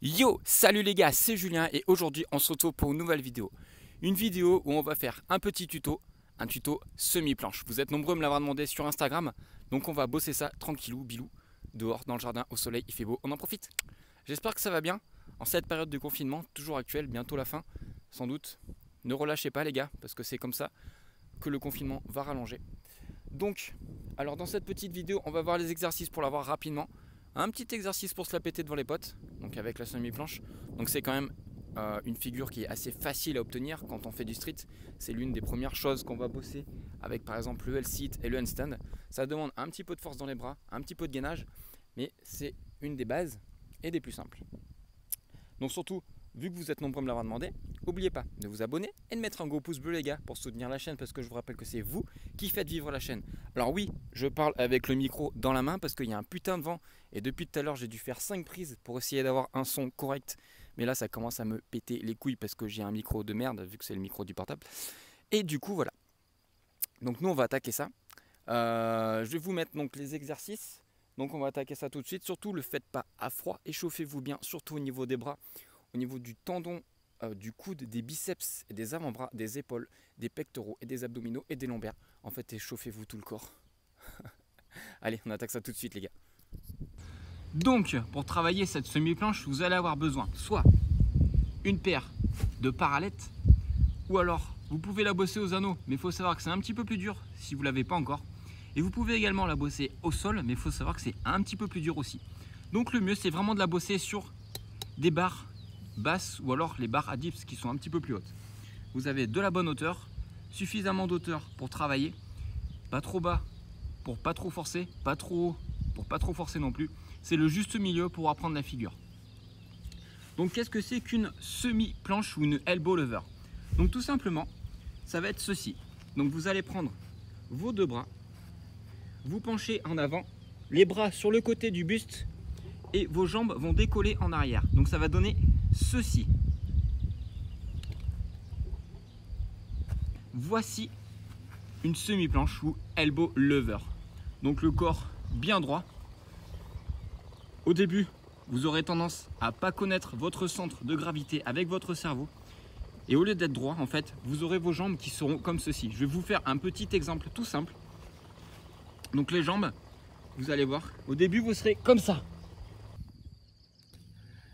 Yo, salut les gars, c'est Julien et aujourd'hui on se retrouve pour une nouvelle vidéo. Une vidéo où on va faire un petit tuto, un tuto semi-planche. Vous êtes nombreux à me l'avoir demandé sur Instagram, donc on va bosser ça tranquillou, bilou, dehors, dans le jardin, au soleil, il fait beau, on en profite. J'espère que ça va bien, en cette période de confinement, toujours actuelle, bientôt la fin, sans doute. Ne relâchez pas les gars, parce que c'est comme ça que le confinement va rallonger. Donc, alors dans cette petite vidéo, on va voir les exercices pour l'avoir rapidement. Un petit exercice pour se la péter devant les potes, donc avec la semi-planche. Donc c'est quand même une figure qui est assez facile à obtenir quand on fait du street. C'est l'une des premières choses qu'on va bosser avec par exemple le L-sit et le handstand. Ça demande un petit peu de force dans les bras, un petit peu de gainage, mais c'est une des bases et des plus simples. Donc surtout, vu que vous êtes nombreux à me l'avoir demandé, n'oubliez pas de vous abonner et de mettre un gros pouce bleu les gars pour soutenir la chaîne parce que je vous rappelle que c'est vous qui faites vivre la chaîne. Alors oui, je parle avec le micro dans la main parce qu'il y a un putain de vent et depuis tout à l'heure j'ai dû faire 5 prises pour essayer d'avoir un son correct. Mais là ça commence à me péter les couilles parce que j'ai un micro de merde vu que c'est le micro du portable. Et du coup voilà. Donc nous on va attaquer ça. Je vais vous mettre donc les exercices. Donc on va attaquer ça tout de suite. Surtout le faites pas à froid, échauffez-vous bien, surtout au niveau des bras, au niveau du tendon, du coude, des biceps et des avant-bras, des épaules, des pectoraux et des abdominaux et des lombaires. En fait, échauffez-vous tout le corps. Allez, on attaque ça tout de suite, les gars. Donc, pour travailler cette semi-planche, vous allez avoir besoin soit une paire de parallettes, ou alors vous pouvez la bosser aux anneaux, mais il faut savoir que c'est un petit peu plus dur si vous ne l'avez pas encore. Et vous pouvez également la bosser au sol, mais il faut savoir que c'est un petit peu plus dur aussi. Donc le mieux, c'est vraiment de la bosser sur des barres basses ou alors les barres à dips qui sont un petit peu plus hautes. Vous avez de la bonne hauteur, suffisamment d'auteur pour travailler, pas trop bas pour pas trop forcer, pas trop haut pour pas trop forcer non plus. C'est le juste milieu pour apprendre la figure. Donc qu'est-ce que c'est qu'une semi-planche ou une elbow lever? Donc tout simplement, ça va être ceci. Donc vous allez prendre vos deux bras, vous penchez en avant, les bras sur le côté du buste et vos jambes vont décoller en arrière. Donc ça va donner ceci. Voici une semi-planche ou elbow lever. Donc le corps bien droit. Au début, vous aurez tendance à pas connaître votre centre de gravité avec votre cerveau. Et au lieu d'être droit, en fait, vous aurez vos jambes qui seront comme ceci. Je vais vous faire un petit exemple tout simple. Donc les jambes, vous allez voir, au début vous serez comme ça.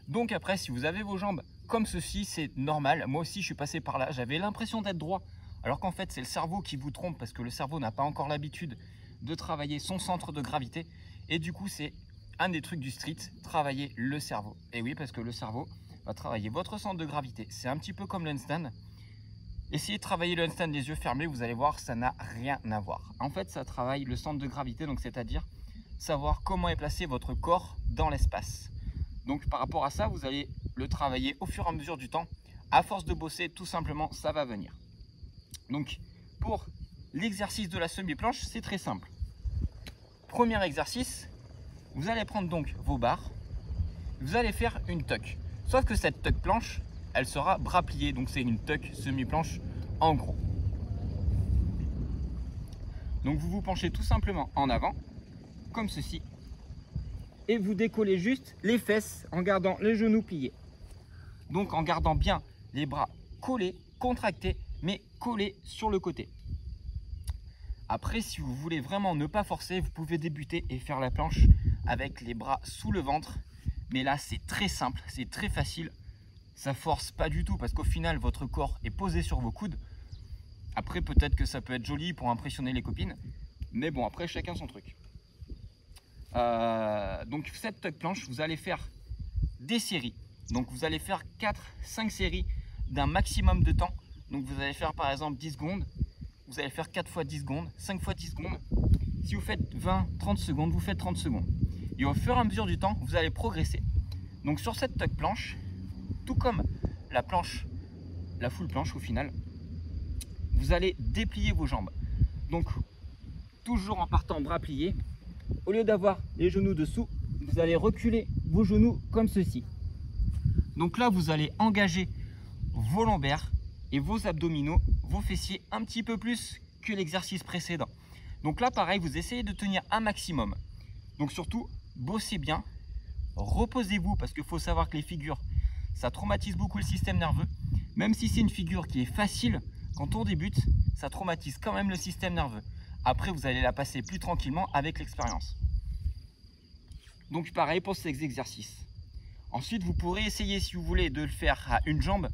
Donc après, si vous avez vos jambes comme ceci, c'est normal. Moi aussi, je suis passé par là. J'avais l'impression d'être droit, alors qu'en fait, c'est le cerveau qui vous trompe parce que le cerveau n'a pas encore l'habitude de travailler son centre de gravité. Et du coup, c'est un des trucs du street, travailler le cerveau. Et oui, parce que le cerveau va travailler votre centre de gravité. C'est un petit peu comme le handstand. Essayez de travailler le handstand les yeux fermés, vous allez voir, ça n'a rien à voir. En fait, ça travaille le centre de gravité, donc c'est-à-dire savoir comment est placé votre corps dans l'espace. Donc par rapport à ça, vous allez le travailler au fur et à mesure du temps. À force de bosser, tout simplement, ça va venir. Donc pour l'exercice de la semi-planche, c'est très simple. Premier exercice, vous allez prendre donc vos barres. Vous allez faire une tuck. Sauf que cette tuck planche, elle sera bras pliés. Donc c'est une tuck semi-planche en gros. Donc vous vous penchez tout simplement en avant, comme ceci. Et vous décollez juste les fesses en gardant les genoux pliés. Donc en gardant bien les bras collés, contractés, mais collés sur le côté. Après, si vous voulez vraiment ne pas forcer, vous pouvez débuter et faire la planche avec les bras sous le ventre. Mais là, c'est très simple, c'est très facile. Ça force pas du tout parce qu'au final, votre corps est posé sur vos coudes. Après, peut-être que ça peut être joli pour impressionner les copines. Mais bon, après, chacun son truc. Donc cette tuck planche, vous allez faire des séries. Donc vous allez faire 4-5 séries d'un maximum de temps. Donc vous allez faire par exemple 10 secondes. Vous allez faire 4 fois 10 secondes, 5 fois 10 secondes. Si vous faites 20-30 secondes, vous faites 30 secondes. Et au fur et à mesure du temps, vous allez progresser. Donc sur cette tuck planche, tout comme la planche, la full planche au final, vous allez déplier vos jambes. Donc toujours en partant bras pliés. Au lieu d'avoir les genoux dessous, vous allez reculer vos genoux comme ceci. Donc là, vous allez engager vos lombaires et vos abdominaux, vos fessiers un petit peu plus que l'exercice précédent. Donc là, pareil, vous essayez de tenir un maximum. Donc surtout, bossez bien reposez-vous parce qu'il faut savoir que les figures, ça traumatise beaucoup le système nerveux. Même si c'est une figure qui est facile, quand on débute, ça traumatise quand même le système nerveux. Après, vous allez la passer plus tranquillement avec l'expérience. Donc pareil pour ces exercices. Ensuite, vous pourrez essayer, si vous voulez, de le faire à une jambe.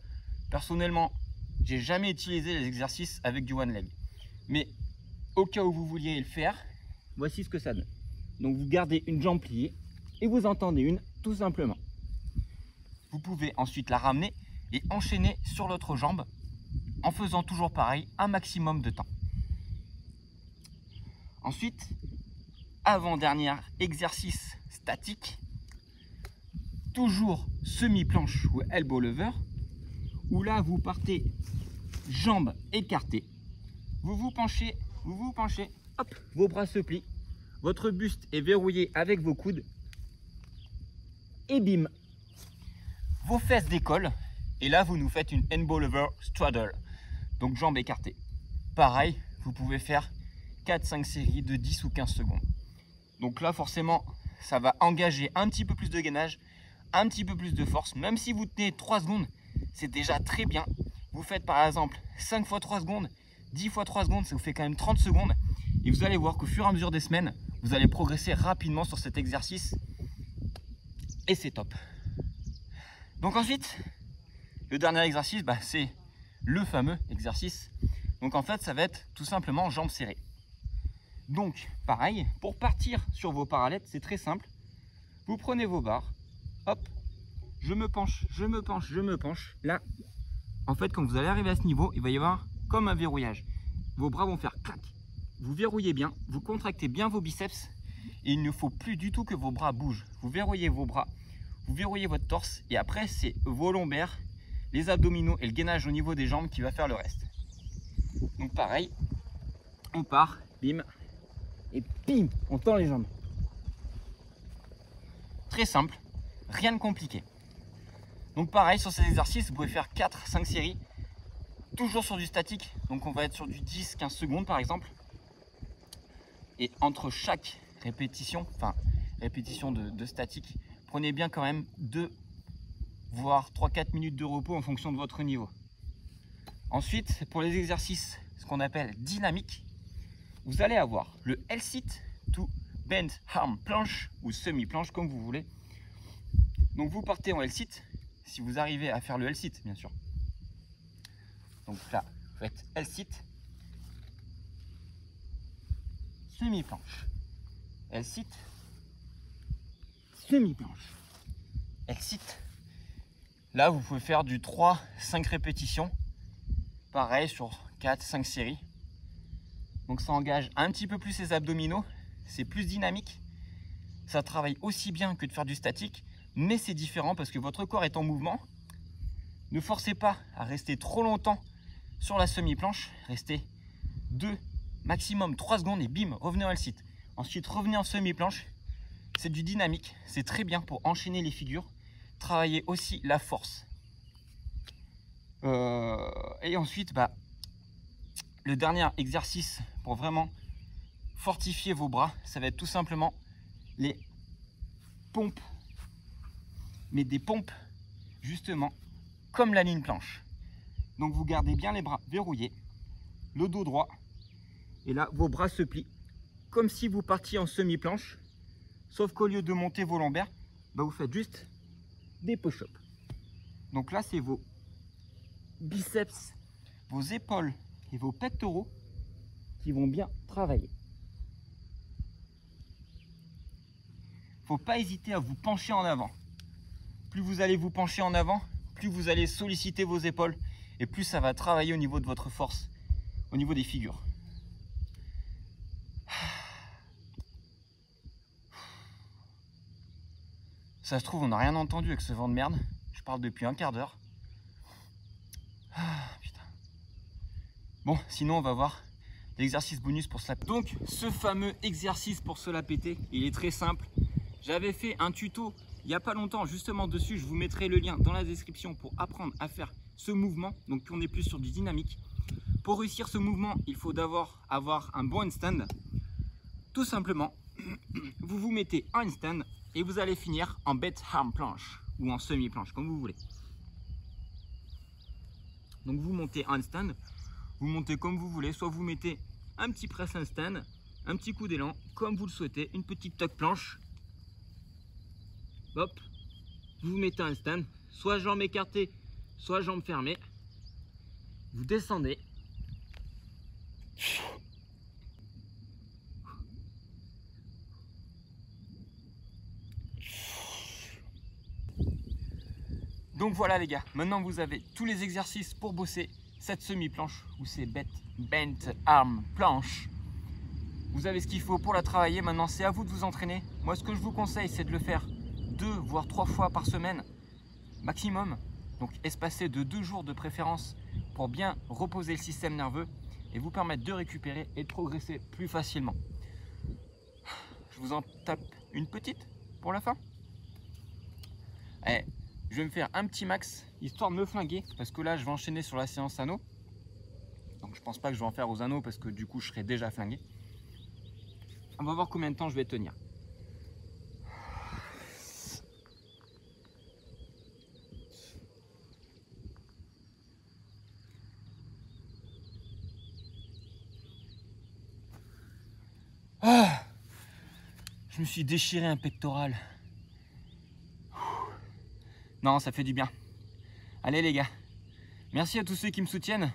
Personnellement, j'ai jamais utilisé les exercices avec du one leg. Mais au cas où vous vouliez le faire, voici ce que ça donne. Donc vous gardez une jambe pliée et vous en tendez une tout simplement. Vous pouvez ensuite la ramener et enchaîner sur l'autre jambe en faisant toujours pareil un maximum de temps. Ensuite, avant-dernier exercice statique, toujours semi-planche ou elbow lever, où là vous partez jambes écartées, vous vous penchez, hop, vos bras se plient, votre buste est verrouillé avec vos coudes et bim, vos fesses décollent et là vous nous faites une elbow lever straddle, donc jambes écartées. Pareil, vous pouvez faire 4-5 séries de 10 ou 15 secondes. Donc là forcément ça va engager un petit peu plus de gainage, un petit peu plus de force. Même si vous tenez 3 secondes, c'est déjà très bien. Vous faites par exemple 5 fois 3 secondes, 10 fois 3 secondes, ça vous fait quand même 30 secondes. Et vous allez voir qu'au fur et à mesure des semaines, vous allez progresser rapidement sur cet exercice. Et c'est top. Donc ensuite, le dernier exercice, c'est le fameux exercice. Donc en fait, ça va être tout simplement jambes serrées. Donc pareil, pour partir sur vos parallettes, c'est très simple. Vous prenez vos barres, hop, je me penche, je me penche, je me penche. Là, en fait, quand vous allez arriver à ce niveau, il va y avoir comme un verrouillage. Vos bras vont faire clac. Vous verrouillez bien, vous contractez bien vos biceps et il ne faut plus du tout que vos bras bougent. Vous verrouillez vos bras, vous verrouillez votre torse et après, c'est vos lombaires, les abdominaux et le gainage au niveau des jambes qui va faire le reste. Donc pareil, on part, bim, et bim, on tend les jambes. Très simple, rien de compliqué. Donc pareil, sur ces exercices, vous pouvez faire 4-5 séries, toujours sur du statique. Donc on va être sur du 10-15 secondes par exemple. Et entre chaque répétition, répétition de statique, prenez bien quand même 2 voire 3-4 minutes de repos en fonction de votre niveau. Ensuite, pour les exercices, ce qu'on appelle dynamiques, vous allez avoir le L-sit to bend arm planche ou semi-planche comme vous voulez. Donc vous partez en L-sit, si vous arrivez à faire le L-sit bien sûr. Donc là, vous faites L-sit, semi-planche, L-sit, semi-planche, L-sit. Là, vous pouvez faire du 3-5 répétitions, pareil sur 4-5 séries. Donc ça engage un petit peu plus les abdominaux, c'est plus dynamique. Ça travaille aussi bien que de faire du statique, mais c'est différent parce que votre corps est en mouvement. Ne forcez pas à rester trop longtemps sur la semi-planche, restez 2, maximum 3 secondes et bim, revenez en L-sit. Ensuite, revenez en semi-planche, c'est du dynamique, c'est très bien pour enchaîner les figures, travailler aussi la force. Et ensuite, le dernier exercice pour vraiment fortifier vos bras, ça va être tout simplement les pompes, mais des pompes justement comme la ligne planche. Donc vous gardez bien les bras verrouillés, le dos droit, et là vos bras se plient comme si vous partiez en semi-planche, sauf qu'au lieu de monter vos lombaires, vous faites juste des push-ups. Donc là c'est vos biceps, vos épaules et vos pectoraux qui vont bien travailler. Faut pas hésiter à vous pencher en avant. Plus vous allez vous pencher en avant, plus vous allez solliciter vos épaules et plus ça va travailler au niveau de votre force, au niveau des figures. Ça se trouve, on n'a rien entendu avec ce vent de merde. Je parle depuis un quart d'heure. Putain. Bon, sinon on va voir l'exercice bonus pour se la péter. Donc ce fameux exercice pour se la péter, il est très simple. J'avais fait un tuto il n'y a pas longtemps justement dessus, je vous mettrai le lien dans la description pour apprendre à faire ce mouvement. Donc on est plus sur du dynamique. Pour réussir ce mouvement, il faut d'abord avoir un bon handstand. Tout simplement, vous vous mettez en handstand et vous allez finir en bed arm planche ou en semi-planche, comme vous voulez. Donc vous montez handstand, vous montez comme vous voulez, soit vous mettez un petit press handstand, un petit coup d'élan, comme vous le souhaitez, une petite tuck planche. Hop, vous mettez un stand, soit jambes écartées, soit jambes fermées. Vous descendez. Donc voilà les gars, maintenant vous avez tous les exercices pour bosser cette semi-planche ou ces bent arm planche. Vous avez ce qu'il faut pour la travailler, maintenant c'est à vous de vous entraîner. Moi ce que je vous conseille c'est de le faire 2 voire 3 fois par semaine maximum. Donc espacé de 2 jours de préférence pour bien reposer le système nerveux et vous permettre de récupérer et de progresser plus facilement. Je vous en tape une petite pour la fin. Allez, je vais me faire un petit max histoire de me flinguer parce que là je vais enchaîner sur la séance anneaux. Donc je pense pas que je vais en faire aux anneaux parce que du coup je serai déjà flingué. On va voir combien de temps je vais tenir. Ah, je me suis déchiré un pectoral. Non, ça fait du bien. Allez les gars, merci à tous ceux qui me soutiennent.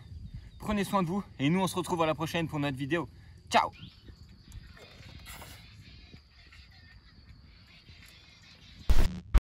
Prenez soin de vous et nous on se retrouve à la prochaine pour notre vidéo. Ciao!